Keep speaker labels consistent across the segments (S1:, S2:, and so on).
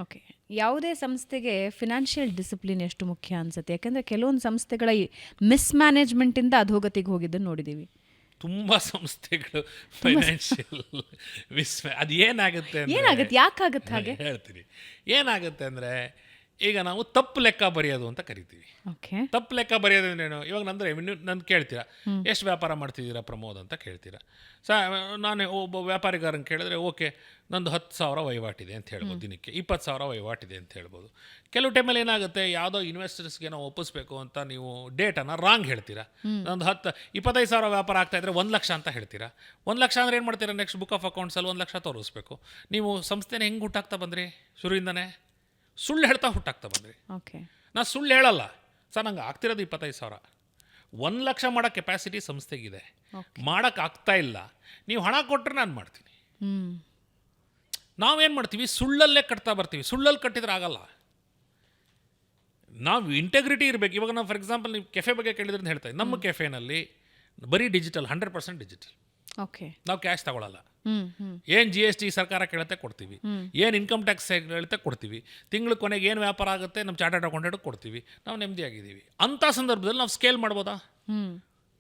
S1: Okay. ಯಾವುದೇ ಸಂಸ್ಥೆಗೆ financial discipline ಎಷ್ಟು ಮುಖ್ಯ ಅನ್ಸುತ್ತೆ? ಯಾಕಂದರೆ ಕೆಲವೊಂದು ಸಂಸ್ಥೆಗಳ ಮಿಸ್ಮ್ಯಾನೇಜ್ಮೆಂಟಿಂದ ಅಧೋಗತಿಗೆ ಹೋಗಿದ್ದನ್ನು ನೋಡಿದ್ದೀವಿ.
S2: ತುಂಬ ಸಂಸ್ಥೆಗಳು ಫೈನಾನ್ಷಿಯಲ್ ಅದು ಏನಾಗುತ್ತೆ
S1: ಯಾಕಾಗುತ್ತೆ ಹಾಗೆ
S2: ಹೇಳ್ತೀನಿ. ಏನಾಗುತ್ತೆ ಅಂದರೆ, ಈಗ ನಾವು ತಪ್ಪು ಲೆಕ್ಕ ಬರೆಯೋದು ಅಂತ ಕರಿತೀವಿ.
S1: ಓಕೆ.
S2: ತಪ್ಪು ಲೆಕ್ಕ ಬರೆಯೋದು ಅಂದ್ರೇನು? ಇವಾಗ ನನ್ನ ಕೇಳ್ತೀರಾ, ಎಷ್ಟು ವ್ಯಾಪಾರ ಮಾಡ್ತಿದ್ದೀರಾ ಪ್ರಮೋದ್ ಅಂತ ಕೇಳ್ತೀರಾ. ನಾನು ಒಬ್ಬ ವ್ಯಾಪಾರಿಗಾರನ ಕೇಳಿದ್ರೆ, ಓಕೆ ನಂದು 10,000 ವಹಿವಾಟಿದೆ ಅಂತ ಹೇಳ್ಬೋದು, ದಿನಕ್ಕೆ 20,000 ವಹಿವಾಟಿದೆ ಅಂತ ಹೇಳ್ಬೋದು. ಕೆಲವು ಟೈಮಲ್ಲಿ ಏನಾಗುತ್ತೆ, ಯಾವುದೋ ಇನ್ವೆಸ್ಟರ್ಸ್ಗೆ ನಾವು ಒಪ್ಪಿಸ್ಬೇಕು ಅಂತ ನೀವು ಡೇಟನ್ನು ರಾಂಗ್ ಹೇಳ್ತೀರಾ. ನಂದು 25,000 ವ್ಯಾಪಾರ ಆಗ್ತಾಯಿದ್ರೆ 1,00,000 ಅಂತ ಹೇಳ್ತೀರಾ. 1,00,000 ಅಂದರೆ ಏನು ಮಾಡ್ತೀರಾ? ನೆಕ್ಸ್ಟ್ ಬುಕ್ ಆಫ್ ಅಕೌಂಟ್ಸಲ್ಲಿ 1,00,000 ತೋರಿಸ್ಬೇಕು. ನೀವು ಸಂಸ್ಥೆನ ಹೆಂಗೆ ಹುಟ್ಟಾಕ್ತಾ ಬಂದ್ರಿ? ಶುರುವಿಂದನೇ ಸುಳ್ಳು ಹೇಳ್ತಾ ಹುಟ್ಟಾಕ್ತಾ ಬಂದ್ರಿ.
S1: ಓಕೆ.
S2: ನಾನು ಸುಳ್ಳು ಹೇಳಲ್ಲ ಸರ್, ನಂಗೆ ಆಗ್ತಿರೋದು 25,000. 1,00,000 ಮಾಡೋ ಕೆಪಾಸಿಟಿ ಸಂಸ್ಥೆಗಿದೆ, ಮಾಡೋಕ್ಕೆ ಆಗ್ತಾ ಇಲ್ಲ. ನೀವು ಹಣ ಕೊಟ್ಟರೆ ನಾನು ಮಾಡ್ತೀನಿ. ನಾವೇನು ಮಾಡ್ತೀವಿ? ಸುಳ್ಳಲ್ಲೇ ಕಟ್ತಾ ಬರ್ತೀವಿ. ಸುಳ್ಳಲ್ಲಿ ಕಟ್ಟಿದ್ರೆ ಆಗಲ್ಲ. ನಾವು ಇಂಟೆಗ್ರಿಟಿ ಇರಬೇಕು. ಇವಾಗ ನಾವು ಫಾರ್ ಎಕ್ಸಾಂಪಲ್ ನೀವು ಕೆಫೆ ಬಗ್ಗೆ ಕೇಳಿದ್ರೆ ಅಂತ ಹೇಳ್ತಾ ಇದ್ದೀವಿ. ನಮ್ಮ ಕೆಫೆನಲ್ಲಿ ಬರೀ ಡಿಜಿಟಲ್, 100% ಡಿಜಿಟಲ್.
S1: ಓಕೆ.
S2: ನಾವು ಕ್ಯಾಶ್ ತಗೊಳ್ಳಲ್ಲ. ಏನು GST ಸರ್ಕಾರ ಕೇಳುತ್ತೆ ಕೊಡ್ತೀವಿ, ಏನು ಇನ್ಕಮ್ ಟ್ಯಾಕ್ಸ್ ಹೇಳುತ್ತೆ ಕೊಡ್ತೀವಿ, ತಿಂಗಳ ಕೊನೆಗೆ ಏನು ವ್ಯಾಪಾರ ಆಗುತ್ತೆ ನಮ್ಮ ಚಾರ್ಟರ್ಡ್ ಅಕೌಂಟೆಂಟ್ ಕೊಡ್ತೀವಿ. ನಾವು ನೆಮ್ಮದಿಯಾಗಿದ್ದೀವಿ. ಅಂಥ ಸಂದರ್ಭದಲ್ಲಿ ನಾವು ಸ್ಕೇಲ್ ಮಾಡ್ಬೋದಾ?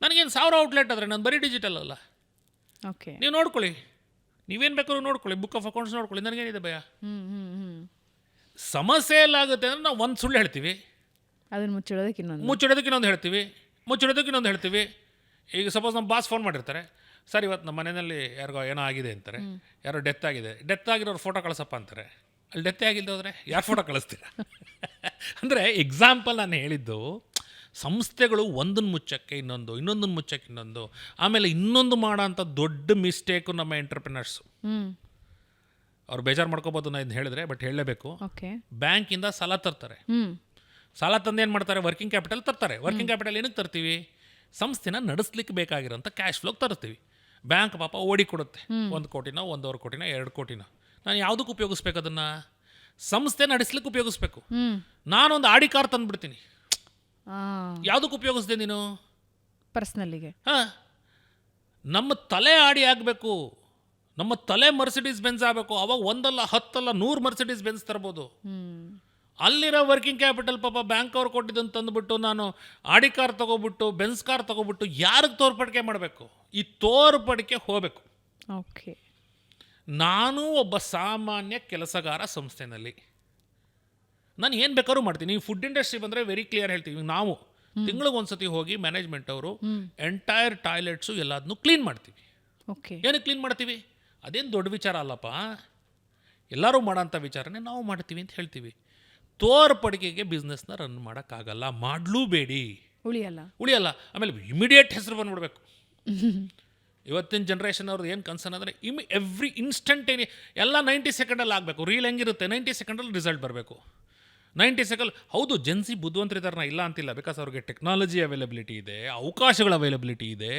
S2: ನನಗೇನು 1000 ಔಟ್ಲೆಟ್ ಆದರೆ ನಾನು ಬರೀ ಡಿಜಿಟಲ್ ಅಲ್ಲ.
S1: ಓಕೆ.
S2: ನೀವು ನೋಡ್ಕೊಳ್ಳಿ, ನೀವೇನು ಬೇಕಾದ್ರೂ ನೋಡ್ಕೊಳ್ಳಿ, ಬುಕ್ ಆಫ್ ಅಕೌಂಟ್ಸ್ ನೋಡ್ಕೊಳ್ಳಿ, ನನಗೇನಿದೆ ಭಯ? ಸಮಸ್ಯೆ ಎಲ್ಲಾಗುತ್ತೆ ಅಂದರೆ ನಾವು ಒಂದು ಸುಳ್ಳು ಹೇಳ್ತೀವಿ, ಅದನ್ನು ಮುಚ್ಚಿಡೋದಕ್ಕೆ ಇನ್ನೊಂದು ಹೇಳ್ತೀವಿ. ಈಗ ಸಪೋಸ್ ನಮ್ಮ ಬಾಸ್ ಫೋನ್ ಮಾಡಿರ್ತಾರೆ, ಸರ್ ಇವತ್ತು ನಮ್ಮ ಮನೆಯಲ್ಲಿ ಯಾರಿಗೋ ಏನೋ ಆಗಿದೆ ಅಂತಾರೆ, ಯಾರೋ ಡೆತ್ ಆಗಿರೋರು ಫೋಟೋ ಕಳಿಸಪ್ಪ ಅಂತಾರೆ. ಅಲ್ಲಿ ಡೆತ್ತೇ ಆಗಿಲ್ಲದೆ ಹೋದರೆ ಯಾರು ಫೋಟೋ ಕಳಿಸ್ತೀರಾ? ಅಂದರೆ ಎಕ್ಸಾಂಪಲ್ ನಾನು ಹೇಳಿದ್ದು, ಸಂಸ್ಥೆಗಳು ಒಂದನ್ನು ಮುಚ್ಚಕ್ಕೆ ಇನ್ನೊಂದನ್ನು ಮುಚ್ಚಕ್ಕೆ ಇನ್ನೊಂದು, ಆಮೇಲೆ ಇನ್ನೊಂದು ಮಾಡೋ ಅಂಥ ದೊಡ್ಡ ಮಿಸ್ಟೇಕು ನಮ್ಮ ಎಂಟರ್ಪ್ರಿನರ್ಸು. ಅವ್ರು ಬೇಜಾರು ಮಾಡ್ಕೋಬೋದು ನಾನು ಇದನ್ನು ಹೇಳಿದ್ರೆ, ಬಟ್ ಹೇಳಲೇಬೇಕು. ಬ್ಯಾಂಕಿಂದ ಸಾಲ ತರ್ತಾರೆ. ಸಾಲ ತಂದು ಏನು ಮಾಡ್ತಾರೆ? ವರ್ಕಿಂಗ್ ಕ್ಯಾಪಿಟಲ್ ತರ್ತಾರೆ. ವರ್ಕಿಂಗ್ ಕ್ಯಾಪಿಟಲ್ ಏನಕ್ಕೆ ತರ್ತೀವಿ? ಸಂಸ್ಥೆನ ನಡೆಸ್ಲಿಕ್ಕೆ ಬೇಕಾಗಿರೋಂಥ ಕ್ಯಾಶ್ ಫ್ಲೋಗೆ ತರ್ತೀವಿ. ಬ್ಯಾಂಕ್ ಪಾಪ ಓಡಿ ಕೊಡುತ್ತೆ, 1 ಕೋಟಿನೋ 1.5 ಕೋಟಿನೋ 2 ಕೋಟಿನೋ. ನಾನು ಯಾವುದಕ್ಕೆ ಉಪಯೋಗಿಸ್ಬೇಕು? ಅದನ್ನು ಸಂಸ್ಥೆ ನಡೆಸ್ಲಿಕ್ಕೆ ಉಪಯೋಗಿಸ್ಬೇಕು. ನಾನೊಂದು ಆಡಿ ಕಾರ್ ತಂದುಬಿಡ್ತೀನಿ, ಯಾವುದಕ್ಕೆ ಉಪಯೋಗಿಸ್ದೆ ನೀನು? ಪರ್ಸ್ನಲ್ಲಿಗೆ. ನಮ್ಮ ತಲೆ ಆಡಿ ಆಗಬೇಕು, ನಮ್ಮ ತಲೆ ಮರ್ಸಿಡೀಸ್ ಬೆನ್ಸ್ ಆಗಬೇಕು. ಅವಾಗ 1 ಅಲ್ಲ 10 ಅಲ್ಲ 100 ಮರ್ಸಿಡೀಸ್ ಬೆನ್ಸ್ ತರ್ಬೋದು. ಅಲ್ಲಿರೋ ವರ್ಕಿಂಗ್ ಕ್ಯಾಪಿಟಲ್ ಪಾಪ ಬ್ಯಾಂಕ್ ಅವ್ರು ಕೊಟ್ಟಿದ್ದನ್ನು ತಂದುಬಿಟ್ಟು ನಾನು ಆಡಿ ಕಾರ್ ತೊಗೊಬಿಟ್ಟು ಬೆನ್ಸ್ ಕಾರ್ ತೊಗೊಬಿಟ್ಟು ಯಾರಿಗೆ ತೋರ್ಪಡಿಕೆ ಮಾಡಬೇಕು? ಈ ತೋರ್ಪಡಿಕೆ ಹೋಗಬೇಕು. ಓಕೆ. ನಾನು ಒಬ್ಬ ಸಾಮಾನ್ಯ ಕೆಲಸಗಾರ ಸಂಸ್ಥೆನಲ್ಲಿ ನಾನು ಏನು ಬೇಕಾದ್ರೂ ಮಾಡ್ತೀನಿ. ಈ ಫುಡ್ ಇಂಡಸ್ಟ್ರಿ ಬಂದರೆ ವೆರಿ ಕ್ಲಿಯರ್ ಹೇಳ್ತೀವಿ. ನಾವು ತಿಂಗಳಿಗೆ ಒಂದ್ಸತಿ ಹೋಗಿ ಮ್ಯಾನೇಜ್ಮೆಂಟ್ ಅವರು ಎಂಟೈರ್ ಟಾಯ್ಲೆಟ್ಸು ಎಲ್ಲದನ್ನೂ ಕ್ಲೀನ್ ಮಾಡ್ತೀವಿ. ಓಕೆ. ಏನಕ್ಕೆ ಕ್ಲೀನ್ ಮಾಡ್ತೀವಿ? ಅದೇನು ದೊಡ್ಡ ವಿಚಾರ ಅಲ್ಲಪ್ಪ, ಎಲ್ಲರೂ ಮಾಡೋಂಥ ವಿಚಾರನೇ ನಾವು ಮಾಡ್ತೀವಿ ಅಂತ ಹೇಳ್ತೀವಿ. ತೋರ್ಪಡಿಕೆಗೆ ಬಿಸ್ನೆಸ್ನ ರನ್ ಮಾಡೋಕ್ಕಾಗಲ್ಲ, ಮಾಡಲೂಬೇಡಿ, ಉಳಿಯಲ್ಲ. ಆಮೇಲೆ ಇಮಿಡಿಯೇಟ್ ಹೆಸರು ಬಂದ್ಬಿಡ್ಬೇಕು. ಇವತ್ತಿನ ಜನ್ರೇಷನ್ ಅವ್ರದ್ದು ಏನು ಕನ್ಸರ್ನ್ ಅಂದರೆ ಎವ್ರಿ ಇನ್ಸ್ಟಂಟೇನಿ ಎಲ್ಲ 90 ಸೆಕೆಂಡಲ್ಲಿ ಆಗಬೇಕು. ರೀಲ್ ಹೆಂಗಿರುತ್ತೆ, 90 ಸೆಕೆಂಡಲ್ಲಿ ರಿಸಲ್ಟ್ ಬರಬೇಕು. 90 ಸೆಕೆಂಡ್. ಹೌದು, ಜೆನ್ಸಿ ಬುದ್ಧಿವಂತರಿದ್ದಾರೆ, ಇಲ್ಲ ಅಂತಿಲ್ಲ. ಬಿಕಾಸ್ ಅವ್ರಿಗೆ ಟೆಕ್ನಾಲಜಿ ಅವೈಲಬಿಲಿಟಿ ಇದೆ, ಅವಕಾಶಗಳ ಅವೈಲಬಿಲಿಟಿ ಇದೆ,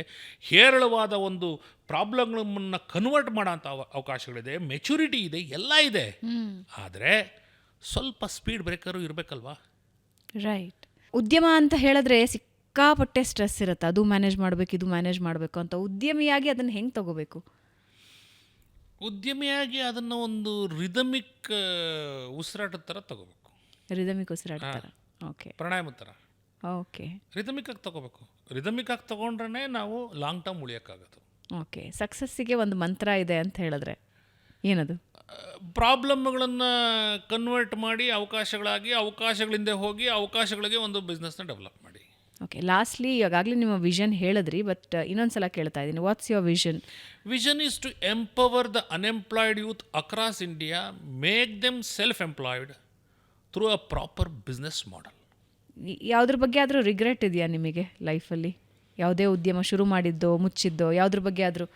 S2: ಹೇರಳವಾದ ಒಂದು ಪ್ರಾಬ್ಲಮ್ಗಳನ್ನು ಕನ್ವರ್ಟ್ ಮಾಡೋಂಥ ಅವಕಾಶಗಳಿದೆ, ಮೆಚುರಿಟಿ ಇದೆ, ಎಲ್ಲ ಇದೆ. ಆದರೆ ಸ್ವಲ್ಪ ಸ್ಪೀಡ್ ಬ್ರೇಕರು ಇರಬೇಕಲ್ವಾ? ರೈಟ್. ಉದ್ಯಮ ಅಂತ ಹೇಳಿದ್ರೆ ಸಿಕ್ಕಾಪಟ್ಟೆ ಸ್ಟ್ರೆಸ್ ಇರುತ್ತೆ. ಅದು ಮ್ಯಾನೇಜ್ ಮಾಡಬೇಕು, ಇದು ಮ್ಯಾನೇಜ್ ಮಾಡಬೇಕು ಅಂತ. ಉದ್ಯಮಿಯಾಗಿ ಅದನ್ನು ಹೆಂಗೆ ತಗೋಬೇಕು? ಉದ್ಯಮಿಯಾಗಿ ಅದನ್ನು ಒಂದು ರಿದಮಿಕ್ ಉಸಿರಾಟದ ಥರ ತಗೋಬೇಕು. ರಿದಮಿಕ್ ಉಸಿರಾಟ ಥರ. ಓಕೆ. ಪ್ರಾಣಾಯಾಮ ಥರ. ಓಕೆ. ರಿದಮಿಕ್ ಆಗಿ ತಗೋಬೇಕು. ರಿದಮಿಕ್ ಆಗಿ ತಗೊಂಡ್ರೆ ನಾವು ಲಾಂಗ್ ಟರ್ಮ್ ಉಳಿಯೋಕ್ಕಾಗೋದು. ಓಕೆ. ಸಕ್ಸಸ್ಸಿಗೆ ಒಂದು ಮಂತ್ರ ಇದೆ ಅಂತ ಹೇಳಿದ್ರೆ ಏನದು? ಪ್ರಾಬ್ಲಮ್ಗಳನ್ನು ಕನ್ವರ್ಟ್ ಮಾಡಿ ಅವಕಾಶಗಳಾಗಿ, ಅವಕಾಶಗಳಿಂದ ಹೋಗಿ ಅವಕಾಶಗಳಿಗೆ ಒಂದು ಬಿಸ್ನೆಸ್ನ ಡೆವಲಪ್ ಮಾಡಿ. ಓಕೆ. ಲಾಸ್ಟ್ಲಿ ಈಗಾಗಲೇ ನಿಮ್ಮ ವಿಷನ್ ಹೇಳಿದ್ರಿ, ಬಟ್ ಇನ್ನೊಂದ್ಸಲ ಕೇಳ್ತಾ ಇದ್ದೀನಿ, what's your vision? Vision is to empower the unemployed youth across India, make them self employed through a proper business model. ಯಾವುದ್ರ ಬಗ್ಗೆ ಆದರೂ ರಿಗ್ರೆಟ್ ಇದೆಯಾ ನಿಮಗೆ ಲೈಫಲ್ಲಿ? ಯಾವುದೇ ಉದ್ಯಮ ಶುರು ಮಾಡಿದ್ದೋ ಮುಚ್ಚಿದ್ದೋ ಯಾವುದ್ರ ಬಗ್ಗೆ ಆದರೂ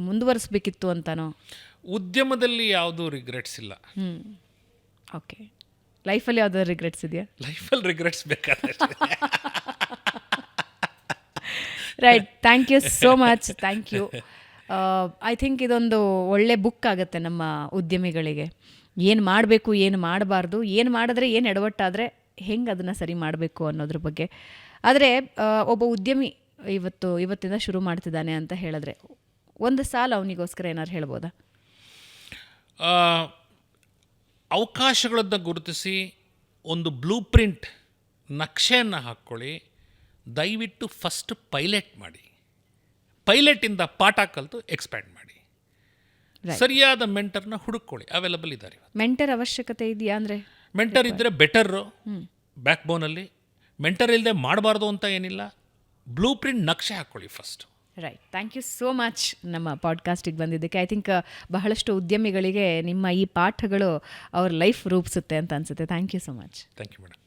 S2: ಮುಂದುವರಿಸಬೇಕಿತ್ತು ಅಂತನೋ? ಉದ್ಯಮದಲ್ಲಿ ಯಾವುದೂ ರಿಗ್ರೆಟ್ಸ್ ಇಲ್ಲ. ಓಕೆ. ಲೈಫಲ್ಲಿ ಯಾವುದಾದ್ರು ರಿಗ್ರೆಟ್ಸ್ ಇದೆಯಾ? ಲೈಫಲ್ಲಿ ರಿಗ್ರೆಟ್ಸ್ ಬೇಕಾದ್ರೆ. Right. Thank you so much. Thank you. I think ಇದೊಂದು ಒಳ್ಳೆ ಬುಕ್ ಆಗುತ್ತೆ ನಮ್ಮ ಉದ್ಯಮಿಗಳಿಗೆ. ಏನು ಮಾಡಬೇಕು, ಏನು ಮಾಡಬಾರ್ದು, ಏನು ಮಾಡಿದ್ರೆ ಏನು ಎಡವಟ್ಟಾದರೆ ಹೆಂಗೆ ಅದನ್ನು ಸರಿ ಮಾಡಬೇಕು ಅನ್ನೋದ್ರ ಬಗ್ಗೆ. ಆದರೆ ಒಬ್ಬ ಉದ್ಯಮಿ ಇವತ್ತಿಂದ ಶುರು ಮಾಡ್ತಿದ್ದಾನೆ ಅಂತ ಹೇಳಿದ್ರೆ ಒಂದು ಸಾಲ ಅವನಿಗೋಸ್ಕರ ಏನಾದ್ರು ಹೇಳ್ಬೋದಾ? ಅವಕಾಶಗಳನ್ನು ಗುರುತಿಸಿ ಒಂದು ಬ್ಲೂ ಪ್ರಿಂಟ್ ನಕ್ಷೆಯನ್ನು ಹಾಕ್ಕೊಳ್ಳಿ. ದಯವಿಟ್ಟು ಫಸ್ಟ್ ಪೈಲಟ್ ಮಾಡಿ, ಪೈಲಟಿಂದ ಪಾಠ ಕಲಿತು ಎಕ್ಸ್ಪ್ಯಾಂಡ್ ಮಾಡಿ. ಸರಿಯಾದ ಮೆಂಟರ್ನ ಹುಡುಕೊಳ್ಳಿ, ಅವೈಲಬಲ್ ಇದ್ದಾರೆ.
S1: ಮೆಂಟರ್ ಅವಶ್ಯಕತೆ ಇದೆಯಾ? ಅಂದರೆ
S2: ಮೆಂಟರ್ ಇದ್ದರೆ ಬೆಟರ್ರು ಬ್ಯಾಕ್ ಬೋನಲ್ಲಿ. ಮೆಂಟರ್ ಇಲ್ಲದೆ ಮಾಡಬಾರ್ದು ಅಂತ ಏನಿಲ್ಲ. ಬ್ಲೂ ಪ್ರಿಂಟ್ ನಕ್ಷೆ ಹಾಕ್ಕೊಳ್ಳಿ first.
S1: Right. Thank you so much ನಮ್ಮ ಪಾಡ್ಕಾಸ್ಟಿಗೆ ಬಂದಿದ್ದಕ್ಕೆ. ಐ ಥಿಂಕ್ ಬಹಳಷ್ಟು ಉದ್ಯಮಿಗಳಿಗೆ ನಿಮ್ಮ ಈ ಪಾಠಗಳು ಅವ್ರ ಲೈಫ್ ರೂಪಿಸುತ್ತೆ ಅಂತ ಅನಿಸುತ್ತೆ. Thank you so much.
S2: Thank you madam.